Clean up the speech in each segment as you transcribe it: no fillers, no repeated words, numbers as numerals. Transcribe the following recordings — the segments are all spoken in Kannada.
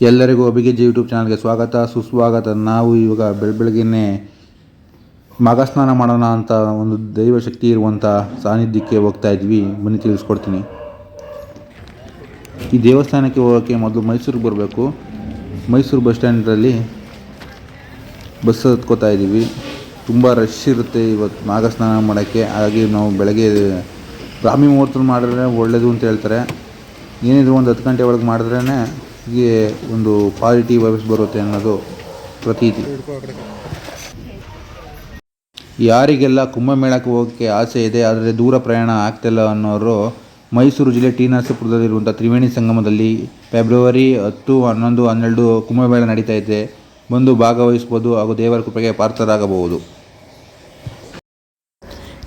ಎಲ್ಲರಿಗೂ ಅಭಿಗೆಜ್ಜೆ ಯೂಟ್ಯೂಬ್ ಚಾನಲ್ಗೆ ಸ್ವಾಗತ ಸುಸ್ವಾಗತ. ನಾವು ಇವಾಗ ಬೆಳಗ್ಗೆನೆ ಮಾಘಸ್ನಾನ ಮಾಡೋಣ ಅಂತ ಒಂದು ದೈವ ಶಕ್ತಿ ಇರುವಂಥ ಸಾನ್ನಿಧ್ಯಕ್ಕೆ ಹೋಗ್ತಾ ಇದ್ವಿ. ಬನ್ನಿ ತಿಳಿಸ್ಕೊಡ್ತೀನಿ. ಈ ದೇವಸ್ಥಾನಕ್ಕೆ ಹೋಗೋಕ್ಕೆ ಮೊದಲು ಮೈಸೂರಿಗೆ ಬರಬೇಕು. ಮೈಸೂರು ಬಸ್ ಸ್ಟ್ಯಾಂಡಲ್ಲಿ ಬಸ್ ಹತ್ಕೋತಾ ಇದ್ದೀವಿ. ತುಂಬ ರಶ್ ಇರುತ್ತೆ ಇವತ್ತು ಮಾಘಸ್ನಾನ ಮಾಡೋಕ್ಕೆ. ಹಾಗಾಗಿ ನಾವು ಬೆಳಗ್ಗೆ ಬ್ರಾಹ್ಮಿ ಮುಹೂರ್ತ ಮಾಡಿದ್ರೆ ಒಳ್ಳೆಯದು ಅಂತ ಹೇಳ್ತಾರೆ. ಏನಿದ್ರು ಒಂದು 10 ಗಂಟೆ ಒಳಗೆ ಮಾಡಿದ್ರೇ ಹೀಗೆ ಒಂದು ಪಾಸಿಟಿವ್ ವೈಬ್ಸ್ ಬರುತ್ತೆ ಅನ್ನೋದು ಪ್ರತೀತಿ. ಯಾರಿಗೆಲ್ಲ ಕುಂಭಮೇಳಕ್ಕೆ ಹೋಗೋಕ್ಕೆ ಆಸೆ ಇದೆ ಆದರೆ ದೂರ ಪ್ರಯಾಣ ಆಗ್ತಿಲ್ಲ ಅನ್ನೋರು ಮೈಸೂರು ಜಿಲ್ಲೆ ಟಿ ನರಸೀಪುರದಲ್ಲಿರುವಂಥ ತ್ರಿವೇಣಿ ಸಂಗಮದಲ್ಲಿ ಫೆಬ್ರವರಿ 10, 11, 12 ಕುಂಭಮೇಳ ನಡೀತಾ ಇದೆ. ಬಂದು ಭಾಗವಹಿಸ್ಬೋದು ಹಾಗೂ ದೇವರ ಕೃಪೆಗೆ ಪಾತ್ರರಾಗಬಹುದು.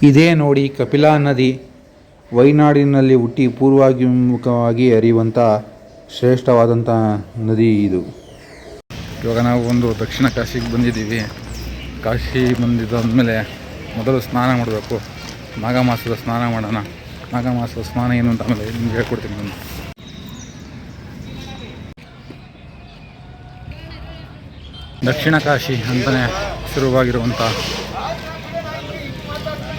ಇದೇ ನೋಡಿ ಕಪಿಲಾ ನದಿ. ವೈನಾಡಿನಲ್ಲಿ ಹುಟ್ಟಿ ಪೂರ್ವಾಭಿಮುಖವಾಗಿ ಹರಿಯುವಂಥ ಶ್ರೇಷ್ಠವಾದಂಥ ನದಿ ಇದು. ಇವಾಗ ನಾವು ಒಂದು ದಕ್ಷಿಣ ಕಾಶಿಗೆ ಬಂದಿದ್ದೀವಿ. ಕಾಶಿ ಬಂದಿದ್ದಾದಮೇಲೆ ಮೊದಲು ಸ್ನಾನ ಮಾಡಬೇಕು. ಮಾಘ ಮಾಸದ ಸ್ನಾನ ಮಾಡೋಣ. ಮಾಘ ಮಾಸದ ಸ್ನಾನ ಏನು ಅಂತ ಆಮೇಲೆ ನಿಮ್ಗೆ ಹೇಳ್ಕೊಡ್ತೀನಿ ನಾನು. ದಕ್ಷಿಣ ಕಾಶಿ ಅಂತಲೇ ಶುರುವಾಗಿರುವಂಥ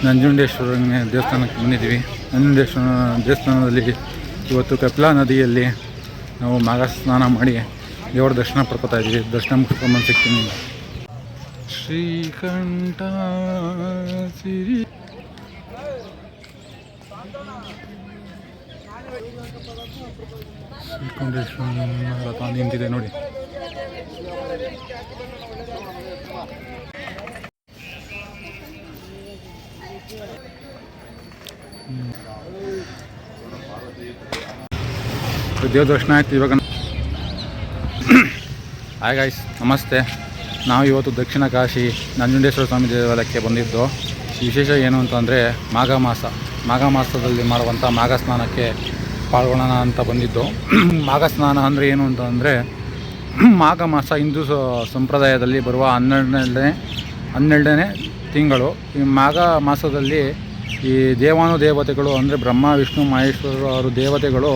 ನಂಜುಂಡೇಶ್ವರನ ದೇವಸ್ಥಾನಕ್ಕೆ ಬಂದಿದ್ದೀವಿ. ನಂಜುಂಡೇಶ್ವರ ದೇವಸ್ಥಾನದಲ್ಲಿ ಇವತ್ತು ಕಪಿಲಾ ನದಿಯಲ್ಲಿ ನಾವು ಮಾಘ ಸ್ನಾನ ಮಾಡಿ ದೇವರ ದರ್ಶನ ಪಡ್ಕೊತಾ ಇದ್ದೀವಿ. ದರ್ಶನ ಮುಗಿಸ್ಕೊಂಬಂದು ಸಿಗ್ತೀನಿ. ಶ್ರೀಕಂಠ ಸಿರಿ ಶ್ರೀಕಂಠೇಶ್ವರ ರಥ ನಿಂತಿದೆ ನೋಡಿ. ದೇವ್ರ ದರ್ಶನ ಆಯ್ತು. ಇವಾಗ ಹಾಯ್ ಗಾಯ್ಸ್, ನಮಸ್ತೆ. ನಾವು ಇವತ್ತು ದಕ್ಷಿಣ ಕಾಶಿ ನಂಜುಂಡೇಶ್ವರ ಸ್ವಾಮಿ ದೇವಾಲಯಕ್ಕೆ ಬಂದಿದ್ದು. ವಿಶೇಷ ಏನು ಅಂತಂದರೆ ಮಾಘ ಮಾಸದಲ್ಲಿ ಮಾಡುವಂಥ ಮಾಘ ಸ್ನಾನಕ್ಕೆ ಪಾಲ್ಗೊಳ್ಳೋಣ ಅಂತ ಬಂದಿದ್ದು. ಮಾಘ ಸ್ನಾನ ಅಂದರೆ ಏನು ಅಂತಂದರೆ ಮಾಘ ಮಾಸ ಹಿಂದೂ ಸಂಪ್ರದಾಯದಲ್ಲಿ ಬರುವ 12ನೇ ತಿಂಗಳು. ಈ ಮಾಘ ಮಾಸದಲ್ಲಿ ಈ ದೇವಾನುದೇವತೆಗಳು ಅಂದರೆ ಬ್ರಹ್ಮ ವಿಷ್ಣು ಮಹೇಶ್ವರ ಅವರು ದೇವತೆಗಳು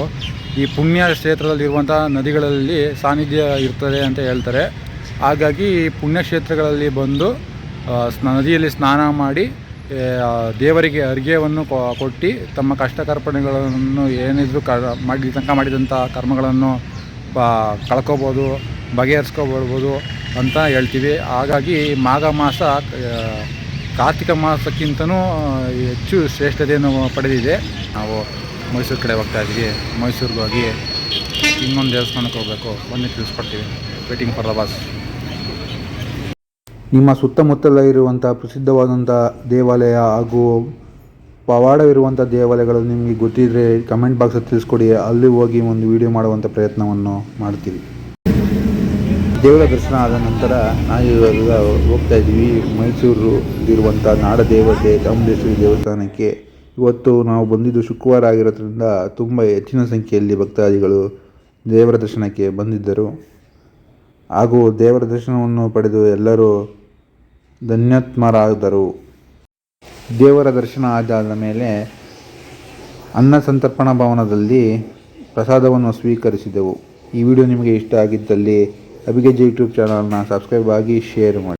ಈ ಪುಣ್ಯ ಕ್ಷೇತ್ರದಲ್ಲಿರುವಂಥ ನದಿಗಳಲ್ಲಿ ಸಾನ್ನಿಧ್ಯ ಇರ್ತದೆ ಅಂತ ಹೇಳ್ತಾರೆ. ಹಾಗಾಗಿ ಪುಣ್ಯಕ್ಷೇತ್ರಗಳಲ್ಲಿ ಬಂದು ನದಿಯಲ್ಲಿ ಸ್ನಾನ ಮಾಡಿ ದೇವರಿಗೆ ಅರ್ಘ್ಯವನ್ನು ಕೊಟ್ಟು ತಮ್ಮ ಕಷ್ಟ ಕಾರ್ಪಣ್ಯಗಳನ್ನು ಏನಿದ್ರು ಮಾಡಿದಂಥ ಕರ್ಮಗಳನ್ನು ಕಳ್ಕೊಬೋದು, ಬಗೆಹರಿಸ್ಕೊಳ್ಬೋದು ಅಂತ ಹೇಳ್ತೀವಿ. ಹಾಗಾಗಿ ಮಾಘ ಮಾಸ ಕಾರ್ತಿಕ ಮಾಸಕ್ಕಿಂತನೂ ಹೆಚ್ಚು ಶ್ರೇಷ್ಠತೆಯನ್ನು ಪಡೆದಿದೆ. ನಾವು ಮೈಸೂರು ಕಡೆ ಹೋಗ್ತಾ ಇದ್ದೀವಿ. ಮೈಸೂರಿಗೆ ಹೋಗಿ ಇನ್ನೊಂದು ದೇವಸ್ಥಾನಕ್ಕೆ ಹೋಗಬೇಕು. ಬನ್ನಿ ತಿಳಿಸ್ಕೊಡ್ತೀವಿ. Waiting for the bus. ನಿಮ್ಮ ಸುತ್ತಮುತ್ತಲ ಇರುವಂಥ ಪ್ರಸಿದ್ಧವಾದಂಥ ದೇವಾಲಯ ಹಾಗೂ ಪವಾಡವಿರುವಂಥ ದೇವಾಲಯಗಳು ನಿಮಗೆ ಗೊತ್ತಿದ್ದರೆ ಕಮೆಂಟ್ ಬಾಕ್ಸಲ್ಲಿ ತಿಳಿಸ್ಕೊಡಿ. ಅಲ್ಲಿ ಹೋಗಿ ಒಂದು ವಿಡಿಯೋ ಮಾಡುವಂಥ ಪ್ರಯತ್ನವನ್ನು ಮಾಡ್ತೀವಿ. ದೇವರ ದರ್ಶನ ಆದ ನಂತರ ನಾವು ಇವಾಗ ಹೋಗ್ತಾ ಇದ್ದೀವಿ ಮೈಸೂರಲ್ಲಿರುವಂಥ ನಾಡ ದೇವತೆ ಚಾಮುಂಡೇಶ್ವರಿ ದೇವಸ್ಥಾನಕ್ಕೆ. ಇವತ್ತು ನಾವು ಬಂದಿದ್ದು ಶುಕ್ರವಾರ ಆಗಿರೋದ್ರಿಂದ ತುಂಬ ಹೆಚ್ಚಿನ ಸಂಖ್ಯೆಯಲ್ಲಿ ಭಕ್ತಾದಿಗಳು ದೇವರ ದರ್ಶನಕ್ಕೆ ಬಂದಿದ್ದರು. ಹಾಗೂ ದೇವರ ದರ್ಶನವನ್ನು ಪಡೆದು ಎಲ್ಲರೂ ಧನ್ಯಾತ್ಮರಾದರು. ದೇವರ ದರ್ಶನ ಆದ ಮೇಲೆ ಅನ್ನ ಸಂತರ್ಪಣಾ ಭವನದಲ್ಲಿ ಪ್ರಸಾದವನ್ನು ಸ್ವೀಕರಿಸಿದೆವು. ಈ ವಿಡಿಯೋ ನಿಮಗೆ ಇಷ್ಟ ಆಗಿದ್ದಲ್ಲಿ ಅಭಿಗೆಜ್ಜೆ ಯೂಟ್ಯೂಬ್ ಚಾನಲ್ನ ಸಬ್ಸ್ಕ್ರೈಬ್ ಆಗಿ ಶೇರ್ ಮಾಡಿ.